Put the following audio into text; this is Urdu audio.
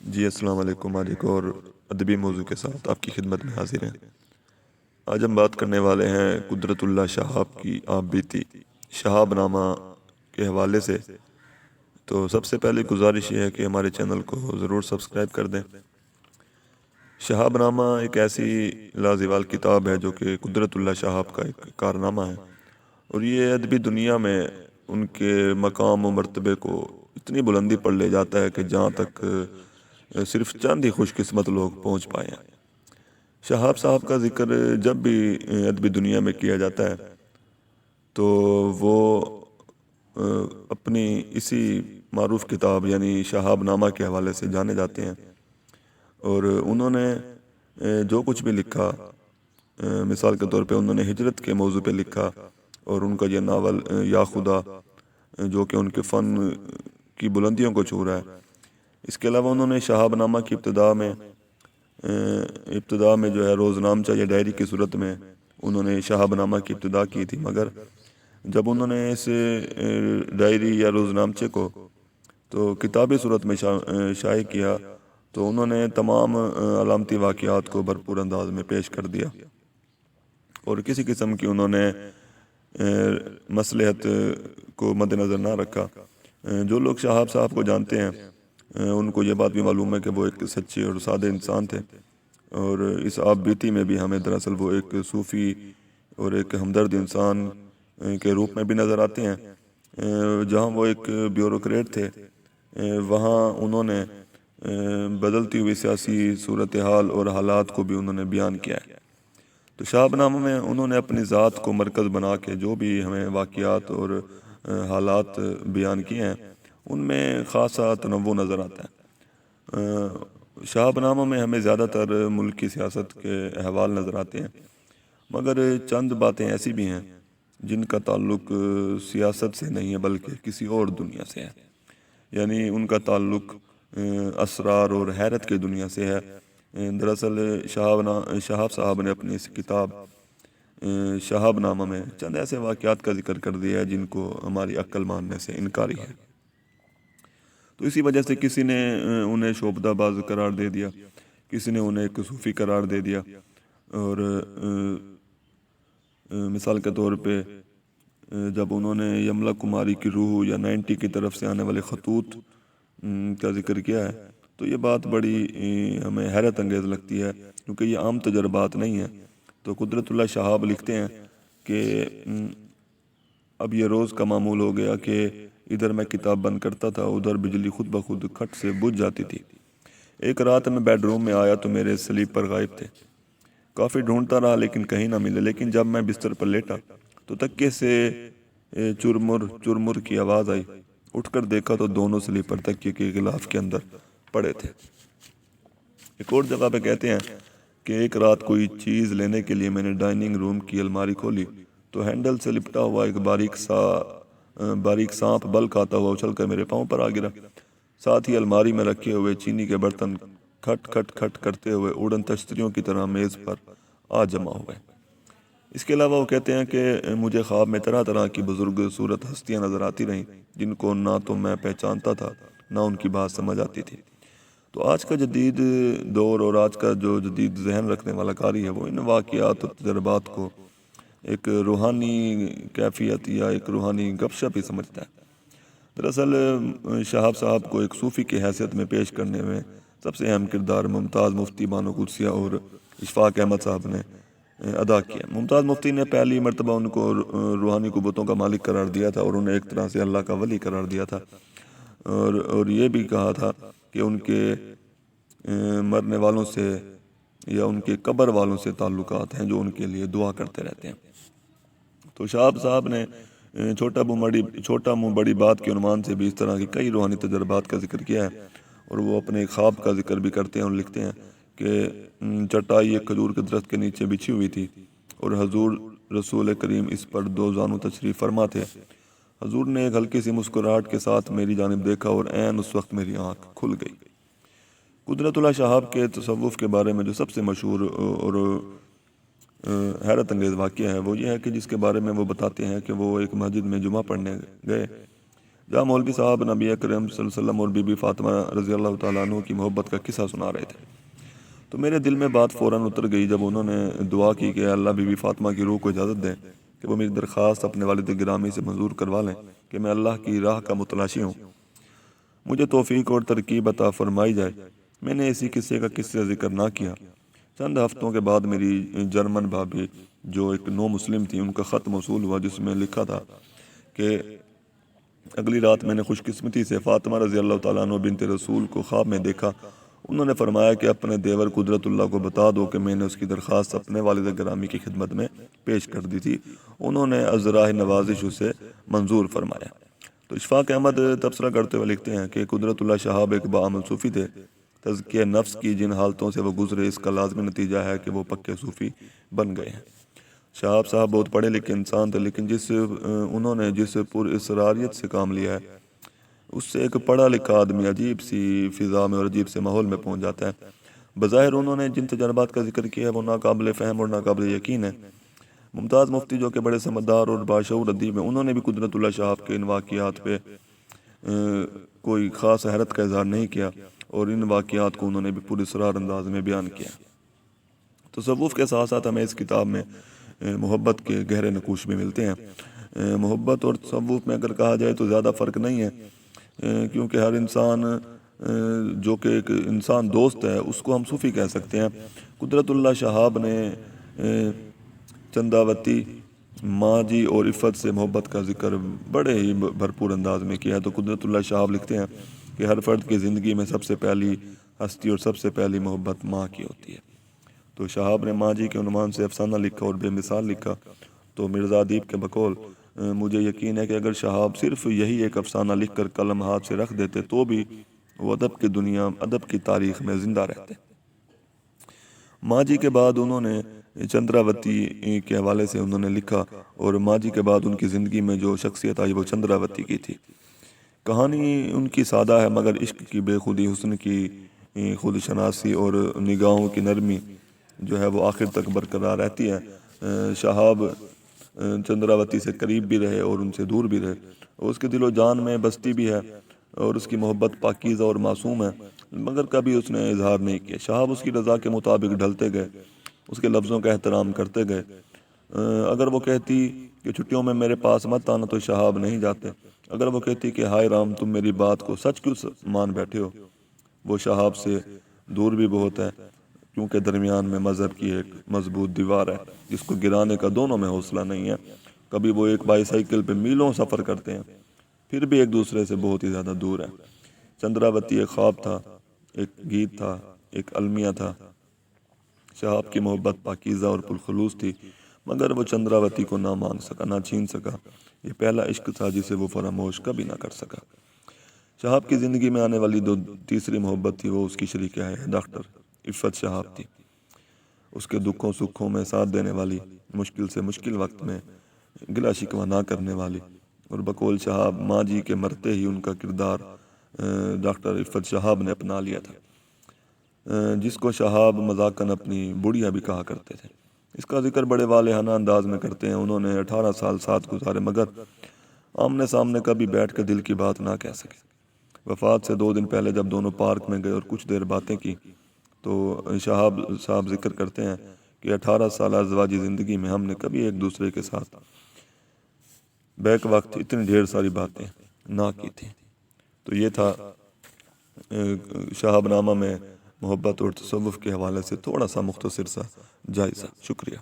جی السلام علیکم۔ آج ایک اور ادبی موضوع کے ساتھ آپ کی خدمت میں حاضر ہیں۔ آج ہم بات کرنے والے ہیں قدرت اللہ شہاب کی آپ بیتی شہاب نامہ کے حوالے سے۔ تو سب سے پہلے گزارش یہ ہے کہ ہمارے چینل کو ضرور سبسکرائب کر دیں۔ شہاب نامہ ایک ایسی لازوال کتاب ہے جو کہ قدرت اللہ شہاب کا ایک کارنامہ ہے، اور یہ ادبی دنیا میں ان کے مقام و مرتبے کو اتنی بلندی پر لے جاتا ہے کہ جہاں تک صرف چند ہی خوش قسمت لوگ پہنچ پائے ہیں۔ شہاب صاحب کا ذکر جب بھی ادبی دنیا میں کیا جاتا ہے تو وہ اپنی اسی معروف کتاب یعنی شہاب نامہ کے حوالے سے جانے جاتے ہیں، اور انہوں نے جو کچھ بھی لکھا، مثال کے طور پہ انہوں نے ہجرت کے موضوع پہ لکھا، اور ان کا یہ ناول یا خدا جو کہ ان کے فن کی بلندیوں کو چھو رہا ہے۔ اس کے علاوہ انہوں نے شہاب نامہ کی ابتدا میں جو ہے روزنامچہ یا ڈائری کی صورت میں انہوں نے شہاب نامہ کی ابتدا کی تھی، مگر جب انہوں نے اس ڈائری یا روزنامچے کو تو کتابی صورت میں شائع کیا تو انہوں نے تمام علامتی واقعات کو بھرپور انداز میں پیش کر دیا، اور کسی قسم کی انہوں نے مصلحت کو مد نظر نہ رکھا۔ جو لوگ شہاب صاحب کو جانتے ہیں ان کو یہ بات بھی معلوم ہے کہ وہ ایک سچے اور سادے انسان تھے، اور اس آپ بیتی میں بھی ہمیں دراصل وہ ایک صوفی اور ایک ہمدرد انسان کے روپ میں بھی نظر آتے ہیں۔ جہاں وہ ایک بیوروکریٹ تھے، وہاں انہوں نے بدلتی ہوئی سیاسی صورتحال اور حالات کو بھی انہوں نے بیان کیا ہے۔ تو شہاب نامہ میں انہوں نے اپنی ذات کو مرکز بنا کے جو بھی ہمیں واقعات اور حالات بیان کیے ہیں ان میں خاصا تنوع نظر آتا ہے۔ شہاب نامہ میں ہمیں زیادہ تر ملکی سیاست کے احوال نظر آتے ہیں، مگر چند باتیں ایسی بھی ہیں جن کا تعلق سیاست سے نہیں ہے بلکہ کسی اور دنیا سے ہے، یعنی ان کا تعلق اسرار اور حیرت کی دنیا سے ہے۔ دراصل شہاب صاحب نے اپنی اس کتاب شہاب نامہ میں چند ایسے واقعات کا ذکر کر دیا ہے جن کو ہماری عقل ماننے سے انکاری ہے۔ تو اسی وجہ سے کسی نے انہیں شعبدہ باز قرار دے دیا، کسی نے انہیں ایک صوفی قرار دے دیا، اور مثال کے طور پہ جب انہوں نے یملا کماری کی روح یا 90 کی طرف سے آنے والے خطوط کا ذکر کیا ہے تو یہ بات بڑی ہمیں حیرت انگیز لگتی ہے، کیونکہ یہ عام تجربات نہیں ہیں۔ تو قدرت اللہ شہاب لکھتے ہیں کہ اب یہ روز کا معمول ہو گیا کہ ادھر میں کتاب بند کرتا تھا، ادھر بجلی خود بخود کھٹ سے بجھ جاتی تھی۔ ایک رات میں بیڈ روم میں آیا تو میرے سلیپ پر غائب تھے۔ کافی ڈھونڈتا رہا لیکن کہیں نہ ملے، لیکن جب میں بستر پر لیٹا تو تکیے سے چرمر کی آواز آئی۔ اٹھ کر دیکھا تو دونوں سلیپر تکیے کے غلاف کے اندر پڑے تھے۔ ایک اور جگہ پہ کہتے ہیں کہ ایک رات کوئی چیز لینے کے لیے میں نے ڈائننگ روم کی الماری کھولی تو ہینڈل سے لپٹا ہوا ایک باریک سانپ بل کھاتا ہوا اچھل کر میرے پاؤں پر آ گرا۔ ساتھ ہی الماری میں رکھے ہوئے چینی کے برتن کھٹ کھٹ کھٹ کرتے ہوئے اڑن تشتریوں کی طرح میز پر آ جمع ہوئے۔ اس کے علاوہ وہ کہتے ہیں کہ مجھے خواب میں طرح طرح کی بزرگ صورت ہستیاں نظر آتی رہیں جن کو نہ تو میں پہچانتا تھا نہ ان کی بات سمجھ آتی تھی۔ تو آج کا جدید دور اور آج کا جو جدید ذہن رکھنے والا قاری ہے وہ ان واقعات اور تجربات کو ایک روحانی کیفیت یا ایک روحانی گپ شپ ہی سمجھتا ہے۔ دراصل شہاب صاحب کو ایک صوفی کی حیثیت میں پیش کرنے میں سب سے اہم کردار ممتاز مفتی بانو قدسیہ اور اشفاق احمد صاحب نے ادا کیا۔ ممتاز مفتی نے پہلی مرتبہ ان کو روحانی قوتوں کا مالک قرار دیا تھا اور انہیں ایک طرح سے اللہ کا ولی قرار دیا تھا، اور یہ بھی کہا تھا کہ ان کے مرنے والوں سے یا ان کے قبر والوں سے تعلقات ہیں جو ان کے لیے دعا کرتے رہتے ہیں۔ تو شہاب صاحب نے چھوٹا منہ بڑی بات کے عنوان سے بھی اس طرح کی کئی روحانی تجربات کا ذکر کیا ہے، اور وہ اپنے خواب کا ذکر بھی کرتے ہیں اور لکھتے ہیں کہ چٹائی ایک کھجور کے درخت کے نیچے بچھی ہوئی تھی اور حضور رسول کریم اس پر دو زانو تشریف فرما تھے۔ حضور نے ایک ہلکی سی مسکراہٹ کے ساتھ میری جانب دیکھا اور عین اس وقت میری آنکھ کھل گئی۔ قدرت اللہ شہاب کے تصوف کے بارے میں جو سب سے مشہور اور حیرت انگیز واقعہ ہے وہ یہ ہے کہ جس کے بارے میں وہ بتاتے ہیں کہ وہ ایک مسجد میں جمعہ پڑھنے گئے جہاں مولوی صاحب نبی اکرم صلی اللہ علیہ وسلم اور بی بی فاطمہ رضی اللہ تعالیٰ عنہ کی محبت کا قصہ سنا رہے تھے، تو میرے دل میں بات فوراً اتر گئی جب انہوں نے دعا کی کہ اللہ بی بی فاطمہ کی روح کو اجازت دیں کہ وہ میری درخواست اپنے والد گرامی سے منظور کروا لیں کہ میں اللہ کی راہ کا متلاشی ہوں، مجھے توفیق اور ترکیب عطا فرمائی جائے۔ میں نے اسی قصے کا قصہ ذکر نہ کیا۔ چند ہفتوں کے بعد میری جرمن بھابھی جو ایک نو مسلم تھی، ان کا خط موصول ہوا جس میں لکھا تھا کہ اگلی رات میں نے خوش قسمتی سے فاطمہ رضی اللہ تعالیٰ عنہ بنت رسول کو خواب میں دیکھا۔ انہوں نے فرمایا کہ اپنے دیور قدرت اللہ کو بتا دو کہ میں نے اس کی درخواست اپنے والد گرامی کی خدمت میں پیش کر دی تھی، انہوں نے ازراہ نوازش اسے منظور فرمایا۔ تو اشفاق احمد تبصرہ کرتے ہوئے لکھتے ہیں کہ قدرت اللہ شہاب ایک باعمل صوفی تھے۔ تزکیہ نفس کی جن حالتوں سے وہ گزرے، اس کا لازمی نتیجہ ہے کہ وہ پکے صوفی بن گئے ہیں۔ شہاب صاحب بہت پڑھے لکھے انسان تھے، لیکن انہوں نے جس پر اصراریت سے کام لیا ہے، اس سے ایک پڑھا لکھا آدمی عجیب سی فضا میں اور عجیب سے ماحول میں پہنچ جاتا ہے۔ بظاہر انہوں نے جن تجربات کا ذکر کیا ہے وہ ناقابل فہم اور ناقابل یقین ہے۔ ممتاز مفتی جو کہ بڑے سمجھدار اور باشعور ادیب ہیں، انہوں نے بھی قدرت اللہ شہاب کے ان واقعات پہ کوئی خاص حیرت کا اظہار نہیں کیا، اور ان واقعات کو انہوں نے بھی پورے اسرار انداز میں بیان کیا۔ تصوف کے ساتھ ساتھ ہمیں اس کتاب میں محبت کے گہرے نقوش بھی ملتے ہیں۔ محبت اور تصوف میں اگر کہا جائے تو زیادہ فرق نہیں ہے، کیونکہ ہر انسان جو کہ ایک انسان دوست ہے اس کو ہم صوفی کہہ سکتے ہیں۔ قدرت اللہ شہاب نے چنداوتی ماں جی اور عفت سے محبت کا ذکر بڑے ہی بھرپور انداز میں کیا ہے۔ تو قدرت اللہ شہاب لکھتے ہیں کہ ہر فرد کی زندگی میں سب سے پہلی ہستی اور سب سے پہلی محبت ماں کی ہوتی ہے۔ تو شہاب نے ماں جی کے عنوان سے افسانہ لکھا اور بے مثال لکھا۔ تو مرزا ادیب کے بقول مجھے یقین ہے کہ اگر شہاب صرف یہی ایک افسانہ لکھ کر قلم ہاتھ سے رکھ دیتے تو بھی وہ ادب کی دنیا، ادب کی تاریخ میں زندہ رہتے۔ ماں جی کے بعد انہوں نے چندراوتی کے حوالے سے انہوں نے لکھا، اور ماں جی کے بعد ان کی زندگی میں جو شخصیت آئی وہ چندراوتی کی تھی۔ کہانی ان کی سادہ ہے، مگر عشق کی بے خودی، حسن کی خود شناسی اور نگاہوں کی نرمی جو ہے وہ آخر تک برقرار رہتی ہے۔ شہاب چندراوتی سے قریب بھی رہے اور ان سے دور بھی رہے، اور اس کے دل و جان میں بستی بھی ہے، اور اس کی محبت پاکیزہ اور معصوم ہے، مگر کبھی اس نے اظہار نہیں کیا۔ شہاب اس کی رضا کے مطابق ڈھلتے گئے، اس کے لفظوں کا احترام کرتے گئے۔ اگر وہ کہتی کہ چھٹیوں میں میرے پاس مت آنا تو شہاب نہیں جاتے۔ اگر وہ کہتی کہ ہائے رام تم میری بات کو سچ کیوں مان بیٹھے ہو، وہ شہاب سے دور بھی بہت ہے، کیونکہ درمیان میں مذہب کی ایک مضبوط دیوار ہے جس کو گرانے کا دونوں میں حوصلہ نہیں ہے۔ کبھی وہ ایک بائی سائیکل پہ میلوں سفر کرتے ہیں، پھر بھی ایک دوسرے سے بہت ہی زیادہ دور ہیں۔ چندراوتی ایک خواب تھا، ایک گیت تھا، ایک المیہ تھا۔ شہاب کی محبت پاکیزہ اور پرخلوص تھی، مگر وہ چندراوتی کو نہ مانگ سکا، نہ چھین سکا۔ یہ پہلا عشق تھا جسے وہ فراموش کبھی نہ کر سکا۔ شہاب کی زندگی میں آنے والی تیسری محبت تھی، وہ اس کی شریک حیات ڈاکٹر عفت شہاب تھی۔ اس کے دکھوں سکھوں میں ساتھ دینے والی، مشکل سے مشکل وقت میں گلہ شکوہ نہ کرنے والی، اور بقول شہاب ماں جی کے مرتے ہی ان کا کردار ڈاکٹر عفت شہاب نے اپنا لیا تھا، جس کو شہاب مذاقاً اپنی بڑھیا بھی کہا کرتے تھے۔ اس کا ذکر بڑے والہانہ انداز میں کرتے ہیں۔ انہوں نے 18 سال ساتھ گزارے، مگر آمنے سامنے کبھی بیٹھ کے دل کی بات نہ کہہ سکے۔ وفات سے 2 دن پہلے جب دونوں پارک میں گئے اور کچھ دیر باتیں کی تو شہاب صاحب ذکر کرتے ہیں کہ 18 سالہ ازدواجی زندگی میں ہم نے کبھی ایک دوسرے کے ساتھ بیک وقت اتنی ڈھیر ساری باتیں نہ کی تھیں۔ تو یہ تھا شہاب نامہ میں محبت اور تصوف کے حوالے سے تھوڑا سا مختصر سا جائزہ۔ شکریہ۔